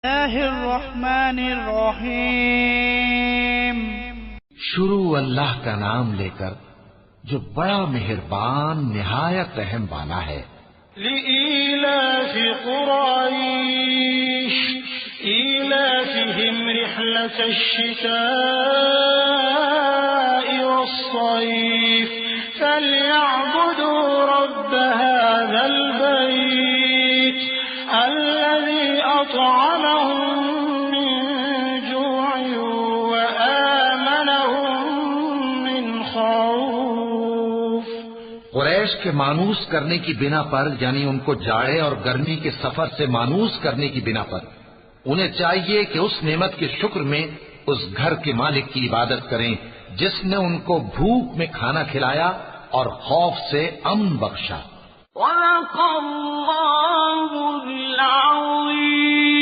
اللہ الرحمن الرحیم۔ شروع اللہ کا نام لے کر جو بڑا مہربان نہایت رحم والا ہے۔ لإيلاف قريش إيلافهم رحلة الشتاء والصيف فليعبدوا رب هذا البيت الذي أطعمهم من جوع وآمنهم من خوف۔ قریش کے مانوس کرنے کی بنا پر، یعنی ان کو جاڑے اور گرمی کے سفر سے مانوس کرنے کی بنا پر، انہیں چاہیے کہ اس نعمت کے شکر میں اس گھر کے مالک کی عبادت کریں جس نے ان کو بھوک میں کھانا کھلایا اور خوف سے امن بخشا۔ صدق اللہ العظیم۔